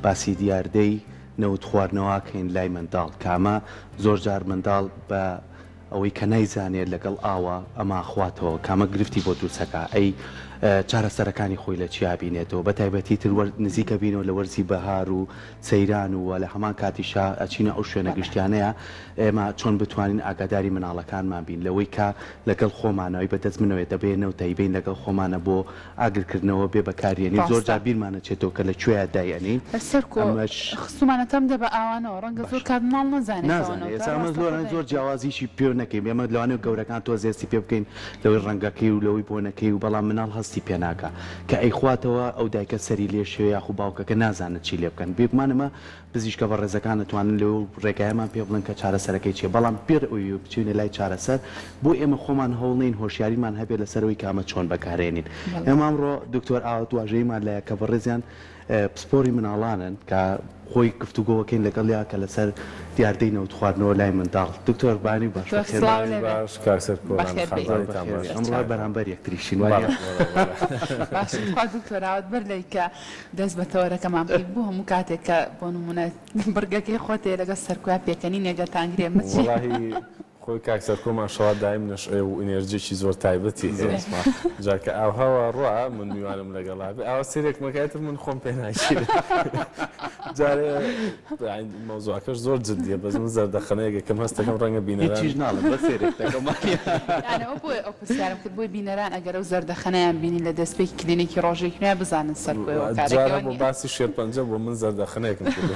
باسی دیاردەی نەوت خواردنەوەکەین لای منداڵ کامە زۆر جار منداڵ بە ئەوەی کە نایزانێت لەگەڵ ئاوە ئەما خواتەوە کامە گرفتی بۆ دروستەکە ئەی چارەسەرەکانی خۆی لە چیا بینێتەوە بە تایبەتی تر نزیکە بینەوە لە وەرزی بەهار و سەیران و لە هەمان کاتیشا ئەچینە ئەو شوێنە گشتیانەیە ئێمە چۆن بتوانین ئاگاداری مناڵەکانمان بین لەوەی کە لەگەڵ خۆمانەوەی بەدەست منەوەی دەبێنەوە تایبین لەگەڵ خۆمانە بۆ ئاگرکردنەوە بێ بەکارێنی زۆر جا بیرمانە چێتەوە کە لە کوێ دایەنی خستومانەتەم دە بە ئاوانەوە ڕەنگە زۆر کات مناڵ نازانێت زۆر جیاوازیشی پێ نەکەین ئێمە لەوانەیە گەورەکان تۆ زێستی پێ بکەین لەوەی ڕەنگەکەی و لەوەی بۆنەکەی و بەڵام مناڵ هەستی پێناکە کە ئەیخواتەوە ئەو دایکە سەری لێ شوێ یاخو باوکەکە نازانێت چی لێ بکەن بێگومانەمە پزیشکە بە ڕێزەکان دەتوانن لەو ڕێگایەمان پێ بڵن کە چارەسەرەکەی چیە بەڵام پێر ئەوی بچینە لای چارەسەر بۆ ئێمە خۆمان هەوڵین هۆشیاریمان هەبێت لەسەرەوەی کامە چۆن بەکارێنین ئێمە ئەمڕۆ دکتۆر ئاوات واژەیمان لایە کە بەڕێزیان پسپۆری مناڵانن کە خۆی گفتوگۆوەکەین لەگەڵ یا کە لەسەر دیاردەی نەوت خواردنەوە لای منداڵ دکتۆر بانی باش ئەمڕۆ بەرامبەر یەکتریشین دکتۆراوت بەر لی کە دەست بە تەوەرەکەمان پێ بوو هەموو کاتێک کە بۆ نمونە بڕگەکەی خۆتێ لەگەڵ سەرکوای پێکەنی نێگەتانگرێ مچی خۆی کاکسەر کۆمان شەوا دایم نەشئێ و ئینێرجێکی زۆر تایبەتی جاکە ئاوهاوە ڕوا من میوانم لەگەڵا ئاوە سێرێک مەکایەتر من خۆم پێ ناچێت جارێ مەوزوعەکەش زۆر جددیە بەس من زەردەخەنەیەکە کەم هەستەکەم ڕەنگە بینەران چیش ناڵم بە سێرێک ئەوە بۆی ئەو پرسیارم کرد بۆی بینەران ئەگەر ئەو زەردەخەنەیان بینی لە دەستپێکی کلینێکی ڕۆژێکی نوێ بزانن سەرجارە بۆ باسی شێرپەنجە بۆ من زەردەخەنەیەکم کرد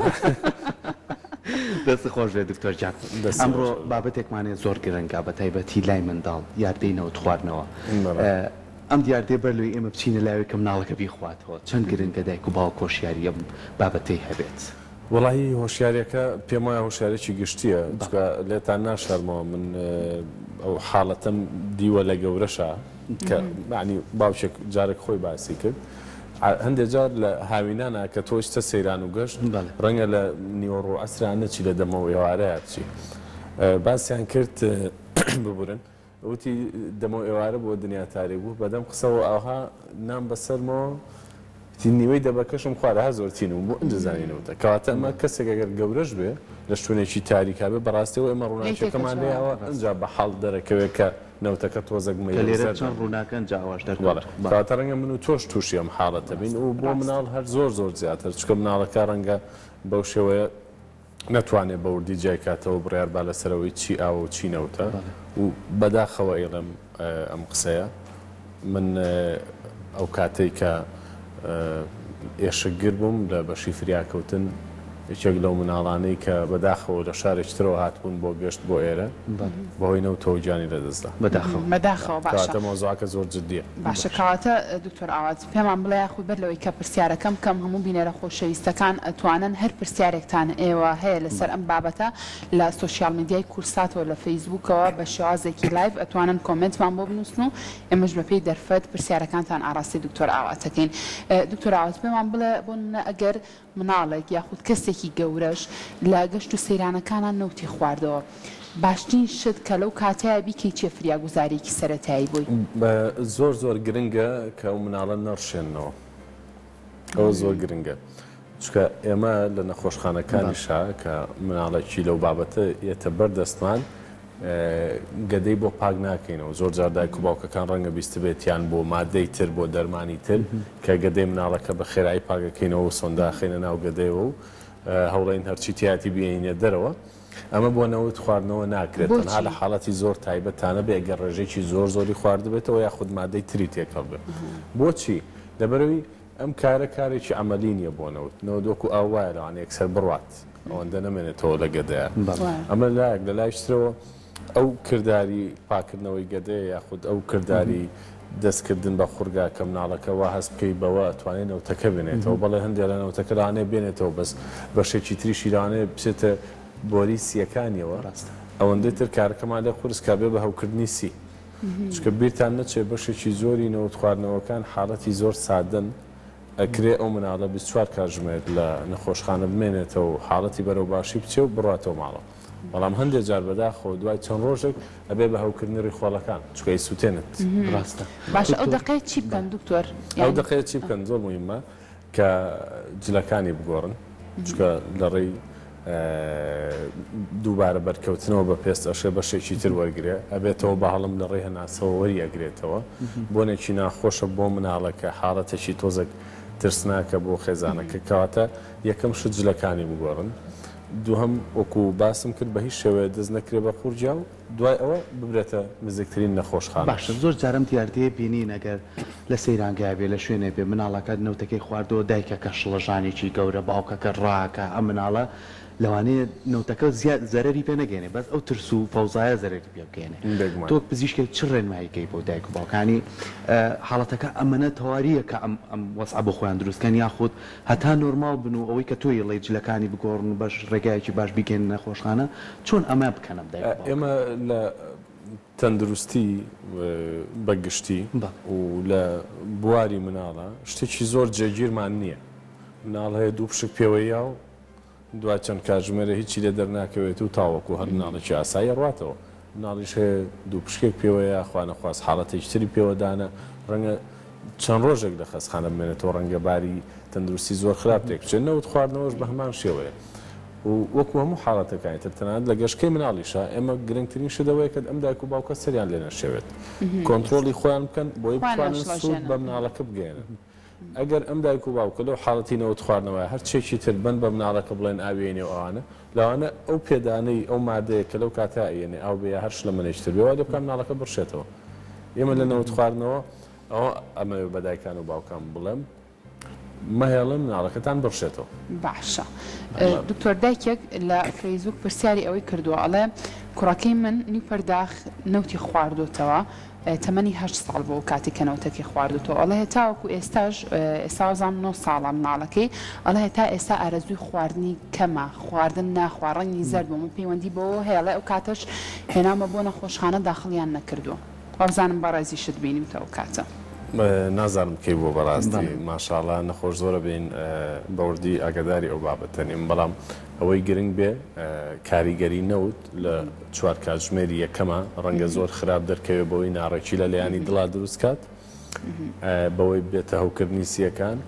دەست خۆش بێ دکتۆر جان ئەمڕۆ بابەتێکمانێ زۆر گرنگا بە تایبەتی لای منداڵ یاردەی نەوت خواردنەوە ئەم دیاردێ بەرلوی ئێمە بچینە لاوێ کە مناڵەکە بیخواتەوە چەند گرنگە دایک و باوکۆ هۆشیاری ئەم بابەتەی هەبێت وەڵاهی هۆشیاریەکە پێم وایە هۆشیارێکی گشتیە لێتان ناشارمەوە من ئەو حاڵەتەم دیوە لە گەورەشە کە معنی باوچێک جارێک خۆی باسی کرد هەندێک جار لە هاوینانە کە تۆ شتە سەیران و گەشت ڕەنگە لە نیوەڕۆ ئەسران نەچی لە دەمەوە ئێوارەیە بچی باسییان کرد ببورن وتی دەمەوە ئێوارە بۆ دنیا تاریک بوو بەدەم قسەوە ئاها نام بەسەرمەوە نیوەی دەبەکەشم خوارەها زۆرتین و بۆ ئەنجزانینەوەتە کەواتە ئەمە کەسێک ئەگەر گەورەش بێ لە شوێنێکی تاریکا بێ بەڕاستیەوە ئێمە ڕووناکیەکەمان لێەوە ئەنجا بە حاڵ دەرەکەوێت کە نەوتەکە تۆزەگمە لێرە چەند ڕووناکەن جاواش دەکاتە ڕەنگە من و تۆش تووشی ئەم حاڵەتە بین و بۆ مناڵ هەر زۆر زۆر زیاتر چکە مناڵەکە ڕەنگە بەو شێوەیە نەتوانێت بەوردی جای کاتەوە بڕیار با لەسەرەوەی چی ئاوە و چی نەوتە و بەداخەوە ئێڵم ئەم قسەیە من ئەو کاتێک کە ئێشەگر بووم لە بەشی فریاکەوتن یەکێک لەو مناڵانەی کە بەداخەوە لە شارێکترەوە هاتبوون بۆ گەشت بۆ ئێرە بەهۆی نەوتەوە گیانی لەدەستدا بەداخەوە باشە مۆزوعەکە زۆر جددیە باشە کەواتە دکتۆر ئاوات پێمان بڵێ یاخود بەر لەوەی کە پرسیارەکەم کەم هەموو بینەرە خۆشەویستەکان ئەتوانن هەر پرسیارێکتان ئێوە هەیە لەسەر ئەم بابەتە لە سوشیال میدیای کورساتەوە لە فەیسبووکەوە بە شێوازێکی لایڤ ئەتوانن کۆمنتمان بۆ بنووسن و ئێمەش بەپێی دەرفەت پرسیارەکانتان ئاراستی دکتۆر ئاواتەکەین دکتۆر ئاوات پێمان بڵێ بۆ ئەگەر مناڵێک یاخود کەسێکی گەورەش لە گەشت و سەیرانەکانان نەوتی خواردەوە باشترین شت کە لەو کاتەیە بیکەی چێ فریاگوزارێکی سەرەتایی بووی زۆر زۆر گرنگە کە ئەو مناڵە نەڕشێنەوە ئەوە زۆر گرنگە چکە ئێمە لە نەخۆشخانەکانیشا کە مناڵێکی لەو بابەتە یەتە بەردەستمان گەدەی بۆ پاک ناکەینەوە زۆر جار دایک و باوکەکان ڕەنگە بیست بێتیان بۆ مادەی تر بۆ دەرمانی تر کە گەدەی مناڵەکە بە خێرایی پاکەکەینەوە و سۆنداخینە ناو گەدەیەوە و هەوڵین هەرچی تیاتی بێنە دەرەوە ئەمە بۆ نەوت خواردنەوە ناکرێت تەنها لە حاڵەتی زۆر تایبەتانە بێ ئەگەر ڕێژێکی زۆر زۆری خواردبێتەوە یاخود مادەی تری تێکەڵ بێت بۆچی لەبەرەوەی ئەم کارە کارێکی ئەمەلی نییە بۆ نەوت نەوەدۆکو ئاوایە لەوانە یەکسەر بڕات ئەوەندە نەمێنێتەوە لە گەدەیە ئەمە لایەک لە لایشترەوە ئەو کردداری پاکردنەوەی گەدەیە یاخود ئەو کردداری دەستکردن بە خورگا کە مناڵەکەەوە هەست بکەی بەوە توانێت نەوتەکە بێنێتەوە بەڵێ هەندێک لە نەوتەکەرانێ بێنێتەوە بەس بەشێکی تریشیرانێ بچێتە بۆری سیەکانیەوە ئەوەندەی تر کارەکەمان لە خورسکا بێ بە هەوکردنی سی چکە بیرتان نەچێت بەشێکی زۆری نەوت خواردنەوەکان حاڵەتی زۆر سادن ئەکرێ ئەو مناڵە 24 کاتژمێر لە نەخۆشخانە بمێنێتەوە و حاڵەتی بەرەو باشی بچێ و بڕاتەوە ماڵەوە بەڵام هەندێک جار بەداخەوە دوای چەند ڕۆژێک ئەبێ بە هەوکردنی ڕیخۆڵەکان چکەی سووتێنێت ڕاستە باشە ئەو دقەیە چی بکەن دکتۆر ئەو دقەیە چی بکەن زۆر مهمە کە جلەکانی بگۆڕن چکە لە ڕێی دووبارە بەرکەوتنەوە بە پێست ئەشێ بەشێکی تر وەرگێ ئەبێتەوە بە هەڵم لە ڕێی هەناسەوە وەریەگرێتەوە بۆنێکی ناخۆشە بۆ مناڵەکە حاڵەتێکی تۆزێک ترسناکە بۆ خێزانەکە کەواتە یەکەم شت جلەکانی بگۆڕن دووهەم وەکو باسم کرد بە هیچ شێوەیە دەست نەکرێ بە قورجیا و دوای ئەوە ببرێتە نزیکترین نەخۆشخانە. باشە زۆر جارم دیاردەیە بینین ئەگەر لە سەیرانگای بێ لە شوێنێ بێ مناڵەکە نەوتەکەی خواردەوە دایکەکە شڵەژانێکی گەورە باوکەکە ڕاکە ئەم مناڵە لەوانەیە نەوتەکە زیاد زەرری پێ نەگەێنێ بەس ئەو ترس و فەوزایە زەرری پێ بکەێنێ تۆ پزیشکێک چ ڕێنماییکەی بۆ دایک و باوکانی حاڵەتەکە ئەمەنە تەواریە کە ئەم وەسع بۆ خۆیان دروستکەن یاخود هەتا نۆرمال بن و ئەوەی کە تۆی لەی جلەکانی بگۆڕن و بەش ڕێگایەکی باش بیگەن نەخۆشخانە چۆن ئەمە بکەنە دایک ئێمە لە تەندروستی بەگشتی و لە بواری مناڵە شتێکی زۆر جێگیرمان نییە مناڵ هەیە دوو پشک پێوەیە و دوای چەند کاتژمێرە هیچی لێ دەرناکەوێت و تاوەکو هەر مناڵێکی ئاسایی ڕاتەوە مناڵیش هەیە دوو پشکێک پێوەیە خوانەخواست حاڵەتێکی تری پێوەدانە ڕەنگە چەند ڕۆژێک لە خەستخانە بمێنێتەوە ڕەنگە باری تەندروستی زۆر خراپ تێک بچێت نەوت خواردنەوەش بە هەمان شێوەیە و وەکو هەموو حاڵەتەکانی تر تەنانەت لە گەشتکەی مناڵیشە ئێمە گرنگترین شتەوەیە کە ئەم دایک و باوکە سەریان لێ نەشێوێت کۆنتڕۆڵی خۆیان بکەن بۆی بتوانن سوود بە مناڵەکە بگەێنن ئەگەر ئەم دایک و باوکە لەو حاڵەتی نەوت خواردنەوە هەر چێکی تر بن بە مناڵەکە بڵێن ئاوێنێ و ئەوانە لەوانە ئەو پێدانەی ئەو مادەیە کە لەو کاتە ئەێنێ ئاو بێ هەرش لە منێشتر بێەوە لە بکەم مناڵەکە بڕشێتەوە ئێمە لە نەوت خواردنەوە ئەوە ئەمە بە دایکان و باوکان بڵێم مەهێڵن مناڵەکەتان بڕشێتەوە. باشە دکتۆر دایکێک لە فەیسبوک پرسیاری ئەوەی کردووە ئەڵێ کوڕەکەی من نیوپەرداخ نەوتی خواردوتەوە تەمەنی 8 ساڵ بۆ کاتی کە نەوتەکەی خواردوتەوە ئەڵێ هێتاوەکو ئێستاژ ئێستازان 9 ساڵە مناڵەکەی ئەڵێ هێتا ئێستا ئارەزووی خواردنی کەمە خواردن ناخواڕەنگی زەرد بۆ من پەیوەندی بۆەوە هەیەڵێ ئەو کاتەش هێنامە بۆ نەخۆشخانە داخڵیان نەکردووە وابزانم بەڕێزی شت بینیمتە ئەو کاتە. نازانم کەی بۆ بەڕاستی ماشاءڵڵا نەخۆش زۆرە بین بەوردی ئاگداری ئەو بابەتەنیم بەڵام ئەوەی گرنگ بێ کاریگەری نەوت لە 4 کاتژمێری یەکەمە ڕەنگە زۆر خراپ دەرکەوێت بەوەی ناڕێکی لە لایانی دڵا دروست کات بەوەی بێتە هەوکردنی سیەکان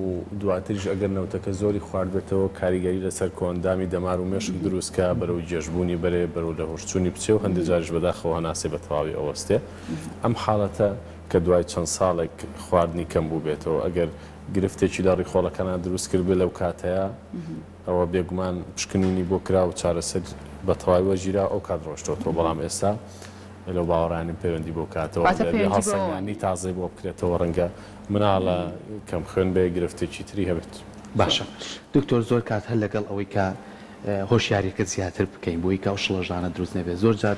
و دواتریش ئەگەر نەوتەکە زۆری خواردبێتەوە کاریگەری لەسەر کۆندامی دەمار و مێشک دروستکە بەرەو جێژبوونی بەرێ بەرەو لە هۆشچوونی بچێ و هەندێک جاریش بەداخەوە هەناسێ بە تەواوی ئەوەستێ ئەم حاڵەتە کە دوای چەند ساڵێک خواردنی کەم بوو بێتەوە ئەگەر گرفتێکی لە ڕیخۆڵەکانە دروست کرد بێ لەو کاتەیە ئەوە بێگومان پشکنینی بۆ کرا و چارەسەر بە تەواوی وەژیرا ئەو کات ڕۆشتەوە بەڵام ئێستا لەو باوەڕانی پەیوەندی بۆ کاتەوە هەڵسەنگانی تازەی بۆ بکرێتەوە ڕەنگە مناڵە کەم خوێن بێ گرفتێکی تری هەبێت. باشە دکتۆر زۆر کات هەر لەگەڵ ئەوەی کە هۆشیاریەکە زیاتر بکەین بۆی کە ئەو شڵەژانە دروست نەبێت زۆر جار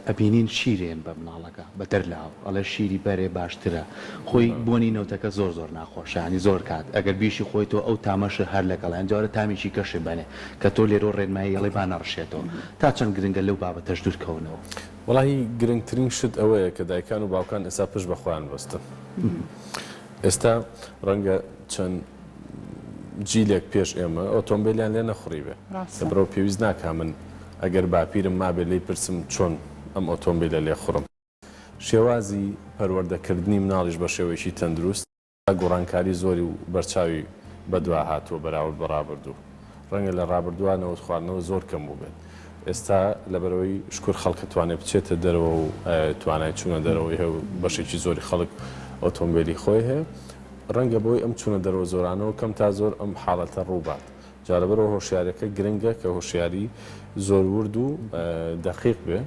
ئەبینین شیرێن بە مناڵەکە بە دەرلاو ئەڵێ شیری بەرێ باشترە خۆی بۆنی نەوتەکە زۆر زۆر ناخۆشانی زۆر کات ئەگەر بیشی خۆی تۆ ئەو تامەشە هەر لەگەڵیان جارە تامیشی کەشی بنێ کە تۆ لێرۆ ڕێنمایی ئەڵێ با نەڕشێتەوە تا چەند گرنگە لەو بابەتەش دوورکەونەوە. وەڵاهی گرنگترین شت ئەوەیە کە دایکان و باوکان ئێستا پشت بەخۆیان بەستن ئێستا ڕەنگە چەند جیلێک پێش ئێمە ئۆتۆمبیلیان لێ نەخوڕی بێ بڕەو پێویست ناکە من ئەگەر باپیرم مابێ لی پرسم چۆن ئەم ئۆتۆمبیلە لێ خوڕم شێوازی پەروەردەکردنی مناڵیش بە شێوەیەکی تەندروست گۆڕانکاری زۆری و بەرچاوی بەدوا هاتووە بەراورد بە ڕابردوو ڕەنگە لە ڕابردووانەوە خواردنەوە زۆر کەم بوو بێت ئێستا لەبەرەوەی شکر خەڵکە توانێت بچێتە دەرەوە و توانای چوونە دەرەوەی هەیە و بەشێکی زۆری خەڵک ئۆتۆمبیلی خۆی هەیە ڕەنگە بۆی ئەم چوونە دەرەوە زۆرانەوە کەم تا زۆر ئەم حاڵەتە ڕووبات جارەبەرەوە هۆشیارەکە گرنگە کە هۆشیاری زۆر ورد و دەقیق بێ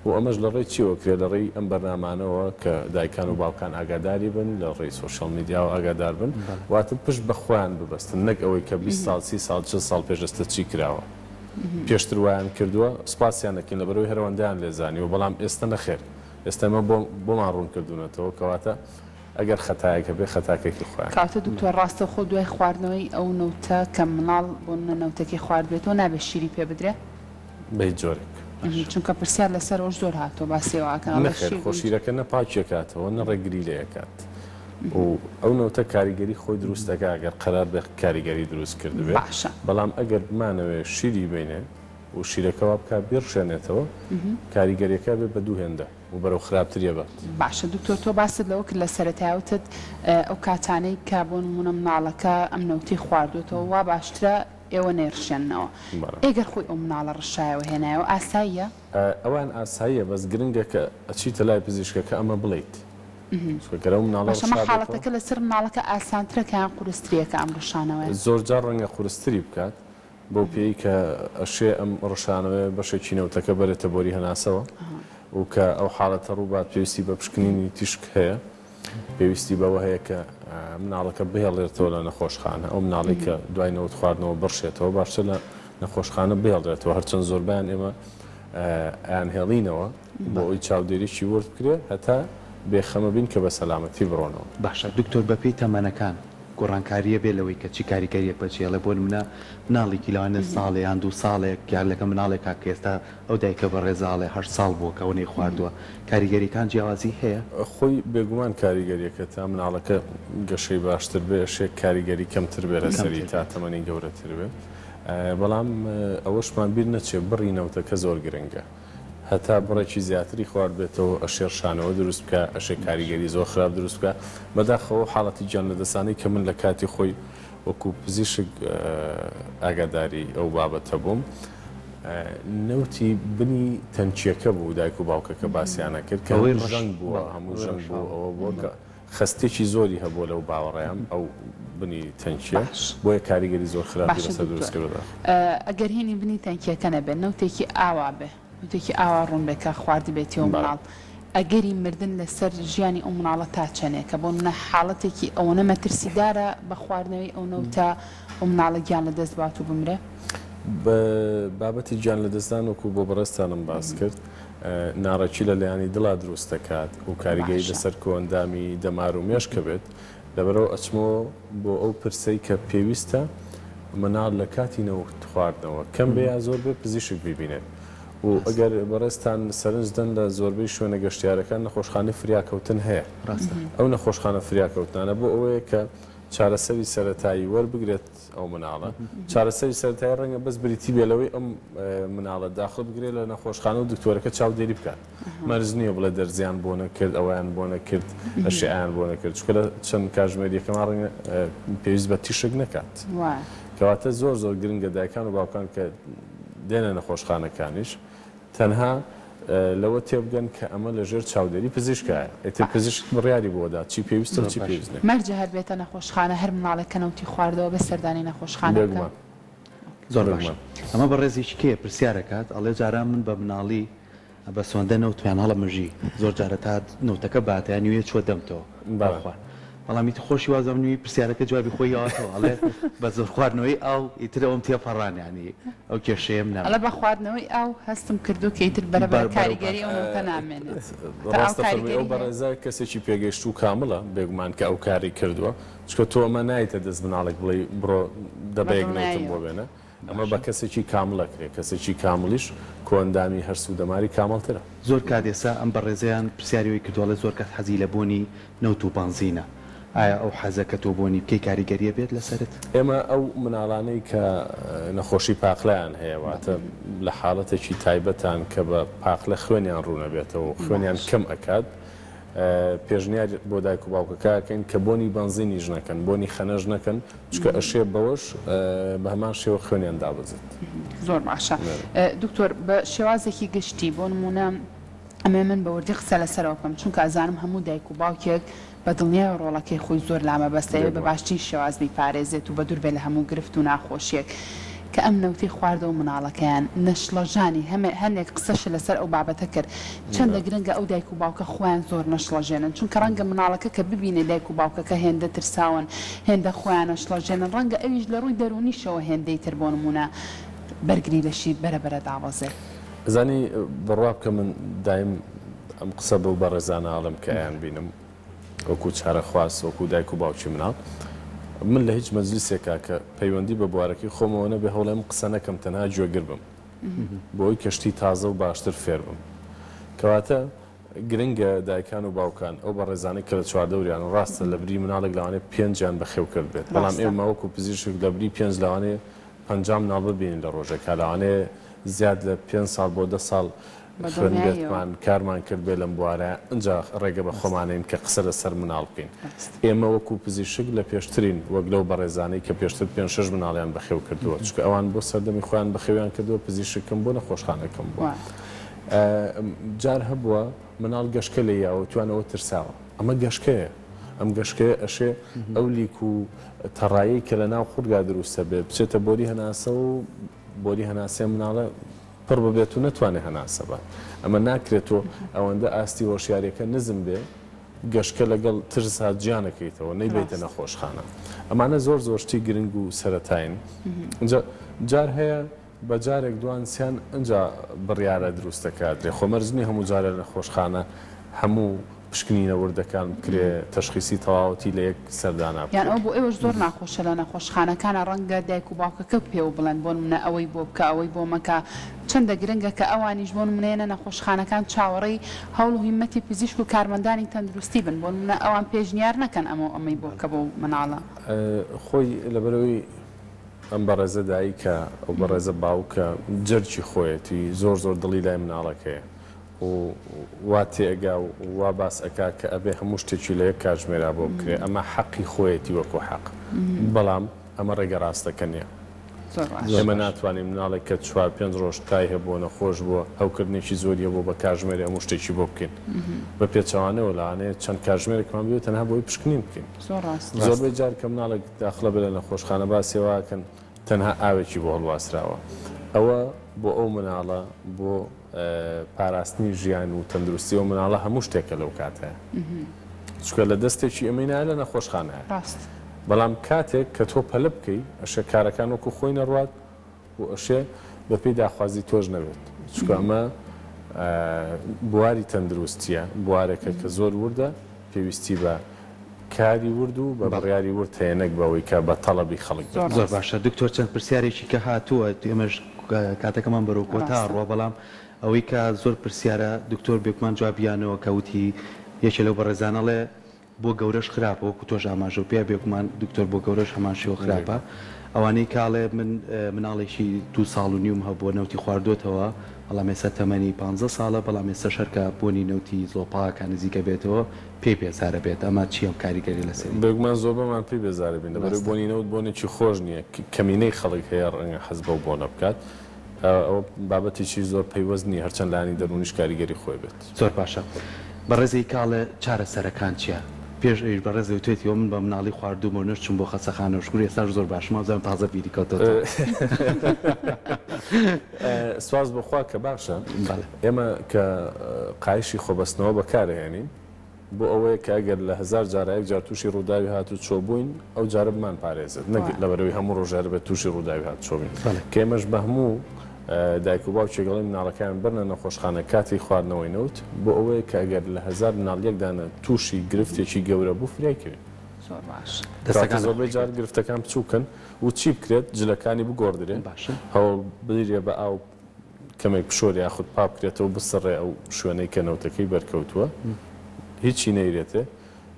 و ئەمەش لە ڕێی چیوە کرێ لە ڕێی ئەم بەرنامانەوە کە دایکان و باوکان ئاگاداری بن لە ڕێی سۆشیال میدیا و ئاگادار بن واتە پشت بە خۆیان ببەستن نەک ئەوەی کە 20 ساڵ 30 ساڵ 40 ساڵ پێشەستە چی کراوە پێشتر وایان کردووە سپاسیان دەکەین لەبەرەوەی هەرەوەندیان لێزانی و بەڵام ئێستا نەخێر ئێستا ئەمە بۆمان ڕوون کردوونەتەوە کەواتە ئەگەر خەتایەکە بێ خەتاکێکی خۆیان کاتە دکتۆر ڕاستە خۆ دوای خواردنەوەی ئەو نەوتە کە مناڵ بۆ نەوتەکەی خوارد بێتەوە نابێت شیری پێ بدرێ بەی جۆرێک چونکە پرسیار لەسەر ئەوش زۆر هاتۆ باسیێواکەن خۆشیرەکە نەپاچێکاتەوە نەڕێگری لەکات و ئەو نەوتە کاریگەری خۆی دروستەکە ئەگەر قەرار بێ کاریگەری دروست کردبێ بەڵام ئەگەر بمانەوێ شیری بینێ و شیرەکەوا بکات بێڕشێنێتەوە کاریگەریەکە بێ بە دوو هێندە و بەرەو خراپتریە بات. باشە دکتۆر تۆ باست لەوە کرد لە سەرەتایوتت ئەو کاتانەی کە بۆ نمونە مناڵەکە ئەم نەوتی خواردوێتەوە وا باشترە ئێوە نێڕشێنەوە ئێگەر خۆی ئەو مناڵە ڕشایەوە هێنایەوە ئاساییە ئەوان ئاساییە بەس گرنگە کە ئەچیتە لای پزیشکەکە ئەمە بڵیت گەرە مناڵە باشەمە حاڵەتەکە لەسەر مناڵەکە ئاسانترەکەیان قورستریەکە ئەم ڕشانەوەی زۆر جار ڕەنگە قورستری بکات بۆ پێی کە ئەشێ ئەم ڕشانەوەی بەشێکی نەوتەکە بەرێتە بۆری هەناسەوە و کە ئەو حاڵەتە ڕووبات پێویستی بە پشکنینی تیشک هەیە پێویستی بەوە هەیە کە مناڵەکە بهێڵێتەوە لە نەخۆشخانە ئەو مناڵی کە دوای نەوت خواردنەوە بڕشێتەوە باشتر لە نەخۆشخانە بهێڵێتەوە هەرچەند زۆربیان ئێمە ئەیان هێڵینەوە بۆ ئەوی چاودێریی ورد بکرێت هەتا بێخەمە بین کە بە سەلامەتی بڕۆنەوە. باشە دکتۆر بەپێی تەمەنەکان گۆڕانکاریە بێ لەوەی کە چی کاریگەریەک بەچێڵە بۆ منە مناڵێکی لەوانە ساڵێ یان 2 ساڵێک یان لەگە مناڵێکا کە ئێستا ئەو دایکە بە ڕێزاڵێ 8 ساڵ بووە کە ئەوەی خواردووە کاریگەریەکان جیاوازی هەیە خۆی بێگومان کاریگەریەکە تا مناڵەکە گەشەی باشتر بێ شێک کاریگەری کەمتر بێ لە سەری تا تەمەنی گەورەتر بێت بەڵام ئەوەشمان بیر نەچێت بڕینەوتەکە زۆر گرنگە هەتا بڕێکی زیاتری خوارد بێتەوە ئەشێرشانەوە دروست بکە ئەشێ کاریگەری زۆر خراپ دروست بکە بەداخەوە حاڵەتی گیان لەدەستانەی کە من لە کاتی خۆی وەکو پزیشک ئاگاداری ئەو بابەتە بووم نەوتی بنی تەنچیەکە بوو دایک و باوکەکە باسییانە کرد کە ژەنگ بووە هەموو ژەنگ بوو ئەوە بۆ کە خستێکی زۆری هەبوو لەو باوەڕێیان ئەو بنی تەنچیە بۆیە کاریگەری زۆر خراپی لەسەر دروستکردە ئەگەر هێنی بنی تەنکیەکە نەبێت نەوتێکی ئاوا بێ وتێکی ئاوا ڕوون بێکە خواردی بێتیەوە مناڵ ئەگەری مردن لەسەر ژیانی ئەو مناڵە تا چەنێکە بۆ منە حاڵەتێکی ئەوەنە مەترسیدارە بە خواردنەوەی ئەو نەوتە ئەو مناڵە گیان لە دەست بات و بمرێ بە بابەتی گیان لە دەستدان وەکو بۆ بەڕێستانم باس کرد ناڕەکی لە لایانی دڵا دروست دەکات و کاریگەری لەسەر کۆندامی دەمار و مێشکە بێت لەبەرەوە ئەچمەوە بۆ ئەو پرسەی کە پێویستە مناڵ لە کاتی نەوت خواردنەوە کەم بێ یا زۆر بێ پزیشک ببینێت و ئەگەر بەڕێستان سەرنجدەن لە زۆربەی شوێنە گەشتیارەکان نەخۆشخانەی فریاکەوتن هەیە ئەو نەخۆشخانە فریاکەوتنانە بۆ ئەوەیە کە چارەسەری سەرەتایی وەربگرێت ئەو مناڵە چارەسەری سەرەتایی ڕەنگە بەس بریتی بێلەوەی ئەم مناڵە داخل بگرێت لە نەخۆشخانە و دکتۆرەکە چاودێری بکات مەرج نییە بڵێ دەرزیان بۆ نەکرد ئەویان بۆ نەکرد ئەشیان بۆ نەکرد چکە لە چەند کاژمێریەکەمان ڕەنگە پێویست بە تیشک نەکات کەواتە زۆر زۆر گرنگە دایکان و باوکان کە دێنە نەخۆشخانەکانیش تەنها لەوە تێبگەن کە ئەمە لە ژێر چاودێری پزیشکایە ئێتر پزیشک بڕیاری بۆدا چی پێویستە چی پێویست مەرجە هەر بێتە نەخۆشخانە هەر مناڵەکە نەوتی خواردەوە بە سەردانی نەخۆشخانەکە زۆر باش ئەمە بە ڕێزیش کێ پرسیارەکات ئەڵێ جاران من بە مناڵی بە سۆندە نەوتیان هەڵە مژی زۆر جارە تا نەوتەکە باتیان نوێ چوە دەمتەوە باخوار بەڵامی خۆشی وازم نوێی پرسیارەکە جوابی خۆی یاوەتەوە ئەڵێ بە زۆر خواردنەوەی ئاو ئیتر ئەوم تێپەڕانیانی ئەو کێشەیەم نام ئەڵە بە خواردنەوەی ئاو هەستم کردو کە ئیتر بەرەبەر کاریگەری ئەو نەوتە نامێنێت ئەو بەڕێزای کەسێکی پێگەشت و کامڵە بێگومان کە ئەو کاری کردووە چکە تۆ ئەمە نایتە دەست مناڵێک بڵێ بڕۆ دەبەیەک نەوتم بۆ بێنە ئەمە بە کەسێکی کامڵە کرێ کەسێکی کامڵیش کۆندامی هەرسوو دەماری کامڵترە زۆر کاتێسا ئەم بەڕێزەیان پرسیاریەوەی کردووەڵە زۆر کەس حەزی لە بوونی نەوت و بانزینە ئایا ئەو حەزەکە تۆ بۆنی بکەی کاریگەریە بێت لەسرت ئێمە ئەو مناڵانەی کە نەخۆشی پاقلیان هەیەواتە لە حاڵەتێکی تایبەتان کە بە پاقلە خوێنیان ڕوونە بێتەوە خوێنیان کەم ئەکات پێشنیار بۆ دایک و باوکەکەکەن کە بۆنی بنزینیش نەکەن بۆنی خەنەژ نەکەن چکە ئەشێ بەوەش بە هەمان شێوە خوێنیان دابزێت زۆر باشە دکتۆر بە شێوازێکی گشتی بۆ نمونە ئەمێ من بە وردی قسە لەسەرەوە بکەم چونکە ئازانم هەموو دایک و باوکێک بە دڵنیای ڕۆڵەکەی خۆی زۆر لامە بەستەیە بە باشترین شێواز بیپارێزێت و بە دوور بێ لە هەموو گرفت و ناخۆشیێک کە ئەم نەوتی خواردە و مناڵەکەیان نەشڵەژانی هەندێک قسەش لەسەر ئەو بابەتە کرد چەندە گرنگە ئەو دایک و باوکە خۆیان زۆر نەشڵەژێنن چونکە ڕەنگە مناڵەکە کە ببینێ دایک و باوکەکە هێندە ترساون هێندە خۆیان نەشڵەژێنن ڕەنگە ئەویش لە ڕووی دەرونیشەوە هێندەی تر بۆ نمونە بەرگری لەشی بەرەبەرە داوەزێ زانی بڕوا بکە من دایم ئەم قسە بەو بەڕێزانە ئاڵم کە ئەیان بینم وەکو چارە خواست وەکو دایک و باوکی مناڵ من لە هیچ مەجلیسێکا کە پەیوەندی بە بوارەکەی خۆمەوە نەبێ هەوڵێم قسە نەکەم تەنها گوێگر بم بۆی کەشتی تازە و باشتر فێر بم کەواتە گرنگە دایکان و باوکان ئەو بە ڕێزانەی کە لە چواردەوریان و ڕاستە لە بری مناڵێک لەوانێ 5یان بەخێو کرد بێت بەڵام ئێمە وەکو پزیشک لە بری 5 لەوانێ 5 مناڵ ببینین لە ڕۆژێکە لەوانێ زیاد لە 5 ساڵ بۆ 10 ساڵ خوێنگەتمان کارمان کرد بێ لەم بوارە اینجا ڕێگە بە خۆمانین کە قسە لەسەر مناڵ بکەین ئێمە وەکو پزیشک لە پێشترین وەک لەو بەڕێزانەی کە پێشتر 5-6 مناڵیان بەخێو کردووە چکە ئەوان بۆ سەردەمی خۆیان بەخێویان کردووە پزیشکم بۆ نەخۆشخانەکەم بووە جار هەبووە مناڵ گەشکە لە یاوە توانەوە ترساوە ئەمە گەشکەیە ئەم گەشکەیە ئەشێ ئەو لیک و تەڕایی کە لە ناو خورگا دروستە بێت بچێتە بۆری هەناسە و بۆری هەناسێ مناڵە پڕ ببێت و نەتوانێت هەناسە بە ئەمە ناکرێتەوە ئەوەندە ئاستی هۆشیارەکە نزم بێ گەشکە لەگەڵ ترسات گیانەکەیتەوە نەیبێتە نەخۆشخانە ئەمانە زۆر زۆرشتی گرنگ و سەرەتاین اینجا جار هەیە بە جارێک دوانسیان ئەجا بڕیارە دروستەکات لێ خۆمەرزنی هەموو جارە نەخۆشخانە هەموو پشکنینە وردەکان بکرێ تەشخیصی تەواوەتی لە یەک سەردانا یان ئەو بۆ ئێوەش زۆر ناخۆشە لە نەخۆشخانەکانە ڕەنگە دایک و باوکەکە پێ و بڵێن بۆ منە ئەوەی بۆ بکە ئەوەی بۆ مەکە چەندە گرنگە کە ئەوانیش بۆ منێنە نەخۆشخانەکان چاوەڕێی هەوڵ و هیمەتی پزیشک و کارمەندانی تەندروستی بن بۆ منە ئەوان پێشنیار نەکەن ئەمەی بۆ بکە بۆ مناڵە خۆی لەبەرەوەی ئەم بەڕێزە دایکە ئەو بەڕێزە باوکە جەرجی خۆیەتی زۆر دڵی لای مناڵەکەیە و وا تێگا و وا باس ئەکا کە ئەبێ هەموو شتێکی لە یەک کاتژمێرا بۆ بکرێ ئەمە حەقی خۆیەتی وەکو حەق بەڵام ئەمە ڕێگە ڕاستەکە نییە ئێمە ناتوانین مناڵێک کە 4-5 ڕۆژ تای هەبووە نەخۆش بووە هەوکردنێکی زۆریە بۆ بە کاتژمێری هەموو شتێکی بۆ بکەین بە پێچەوانەوە لەوانەیە چەند کاتژمێرێکمان بێت تەنها بۆی پشکنین بکەین زۆربەی جار کە مناڵێک داخلە بێ لە نەخۆشخانە باسیێواکەن تەنها ئاوێکی بۆ هەڵواسراوە ئەوە بۆ ئەو مناڵە بۆ پاراستنی ژیان و تەندروستی و مناڵە هەموو شتێکە لەو کاتەیە چکە لە دەستێکی ئەمەینای لە نەخۆشخانەیە بەڵام کاتێک کە تۆ پەلە بکەی ئەشێ کارەکان وەکو خۆی نەڕوات و ئەشێ بەپێی داخوازی تۆش نەبێت چکە ئەمە بواری تەندروستیە بوارێکە کە زۆر وردە پێویستی بە کاری ورد و بە بڕیاری ورد هەیەنەک بەوەی کە بە تەڵەبی خەڵک زۆر باشە دکتۆر چەند پرسیارێکی کە هاتووە ئێمەش کاتەکەمان بەرەو کۆتا ڕۆ بەڵام ئەوەی کە زۆر پرسیارە دکتۆر بێکمان جوابیانەوە کەوتی یەکێ لەو بەڕێزانەڵێ بۆ گەورەش خراپە وەکو تۆش ئاماژە و پێ بێکمان دکتۆر بۆ گەورەش هەمان شێوە خراپە ئەوانەی کاڵێ من مناڵێکی 2 ساڵ و نیوم هەبووە نەوتی خواردوتەوە بەڵام ێستا تەمەنی 15 ساڵە بەڵام ێستا شەرکە بۆنی نەوتی زۆپاکە نزیکە بێتەوە پێی بێزارە بێت ئەمە چی ئەم کاریگەری لەسەر بێگومان زۆر بەمان پێی بێزارە بین لەبەرەوەی بۆنی نەوت بۆنێکی خۆش نییە کەمینەی خەڵک هەیە ڕەنگە حەز بەو بۆنە بکات ئەو بابەتێکی زۆر پەیوەستنی هەرچەند لانی دەرونیش کاریگەری خۆی بێت زۆر باشە بەڕێزەی کاڵە چارەسەرەکان چییە؟ پێش ئەویش بەڕێز توێتیەوە من بە مناڵی خواردوومە نوێش چوم بۆ خەسەخانە و شکوری ئێستاش زۆر باشمە زەم تازە بیریکەوتەوە سواز بخوا کە باشە ئێمە کە قایشی خۆبەستنەوە بەکارهێنین بۆ ئەوەیە کە ئەگەر لە 1000 جارایەک جار تووشی ڕووداوی هاتو چۆ بووین ئەو جارە بمان پارێزت نەگرێت لەبەرەوەی هەموو ڕۆژارە بێت تووشی ڕووداوی هات چۆبین کە ئێمەش بە هەموو دایک و باوکێگەڵی مناڵەکان بەرنە نەخۆشخانە کاتی خواردنەوەی نەوت بۆ ئەوەیە کە ئەگەر لە 1000 مناڵ یەکدانە تووشی گرفتێکی گەورە بوو فریاکەوێت دەستەکان زۆربەی جار گرفتەکان بچووکن و چی بکرێت جلەکانی بگۆڕدرێن هەوڵ بدرێ بە ئاو کەمێک پشۆری یاخود پاپ بکرێتەوە بسڕێ ئەو شوێنەی کە نەوتەکەی بەرکەوتووە هیچی نەیرێتێ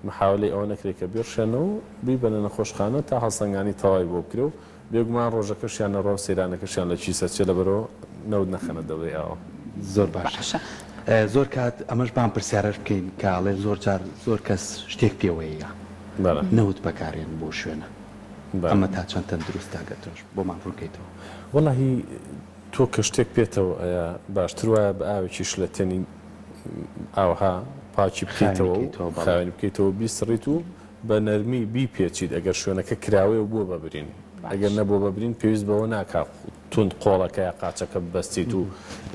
محاولەی ئەوە نەکرێت کە بێرشێنەوە بیبەنە نەخۆشخانە تا هەڵسەنگانی تەواوی بۆ بکرێ و بێگومان ڕۆژەکەشیان لە ڕۆ سەیرانەکەشیان لە چی سەرچێ لەبەرەوە نەوت نەخەنە دەبێ ئەوە زۆر باشە زۆر کات ئەمەش بام پرسیارەش بکەین کاڵێ زۆر کەس شتێک پێوەیە نەوت بەکارێن بۆ شوێنە ئەمە تا چەند تەندروستاگەتۆش بۆمان ڕووکەیتەوە وەڵاهی تۆ کە شتێک پێێتەوە ئەیە باشتر وایە بە ئاوێکی شلەتێنی ئاوها پاچی بکەیتەوە و خاوێنی بکەیتەوە بیسڕیت و بە نەرمی بیپێچیت ئەگەر شوێنەکە کراوەیە و بووە ببرین ئەگەر نەبوو ببرین پێویست بەوە ناکات تند قۆڵەکە یا قاچەکە بەستیت و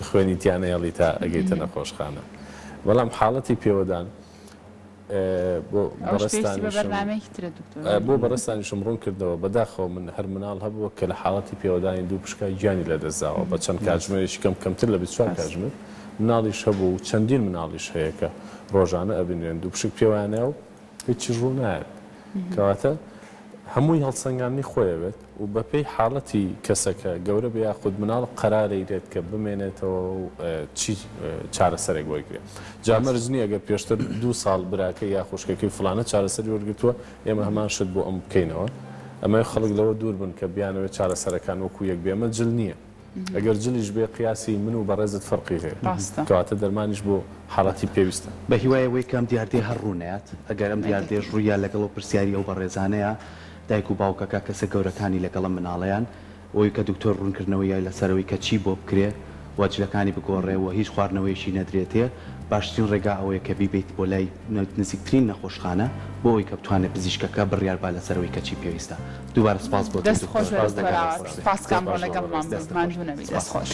خوێنی تیانەیەڵی تا ئەگەیتە نەخۆشخانە بەڵام حاڵەتی پێوەدان بۆ بەڕستانیشم ڕوون کردەوە بەداخەوە من هەر مناڵ هەبووە کە لە حاڵەتی پێوەدانی دوو پشکای گیانی لەدەستداوە بە چەند کاتژمێرێکی کەمتر لە 24 کاتژمێر مناڵیش هەبوو و چەندین مناڵیش هەیە کە ڕۆژانە ئەبینێن دوو پشک پێوانە و هیچی ڕوو نایەت کەواتە هەمووی هەڵسەنگانی خۆیەوێت و بەپێی حاڵەتی کەسەکە گەورە بە یاخود مناڵ قەرارەیرێت کە بمێنێتەوە و چی چارەسەرێک وەرگێت جامەرز نییە ئەگەر پێشتر 2 ساڵ براکە یا خوشکەکەی فلانە چارەسەری وەرگتووە ئێمە هەمان شت بۆ ئەم بکەینەوە ئەمە خەڵک لەوە دوور بن کە بیانەوێت چارەسەرەکان وەکو یەک بێمە جل نییە ئەگەر جلیش بێ قیاسی من و بەڕێزت فەرقی هەیە ڕاستە. کەواتە دەرمانیش بۆ حاڵەتی پێویستە. بە هیوایەوەی کەم دیاردێ هەر ڕوونەیەات ئەگەر ئەم دیاردێش ڕوویە لەگەڵ و پرسیاری ئەو بەڕێزانەیە دایک و باوکەکە کەسە گەورەکانی لەگەڵە مناڵەیان ئەوی کە دکتۆر ڕوونکردنەوەی لەسەرەوەی کە چی بۆ بکرێ واجلەکانی بگۆڕێەوە هیچ خواردنەوەیشی نەدرێتێ باشترین ڕێگا ئەوەیە کە بیبیت بۆ لای نزیکترین نەخۆشخانە بۆ ئەوی کە بتوانێت پزیشکەکە بڕیار با لەسەرەوەی کە چی پێویستە. دووبارە سپاس بۆ دەست خۆش سپاسکان بۆ لەگەڵمان بێت ماندوو نەبی دەست خۆش.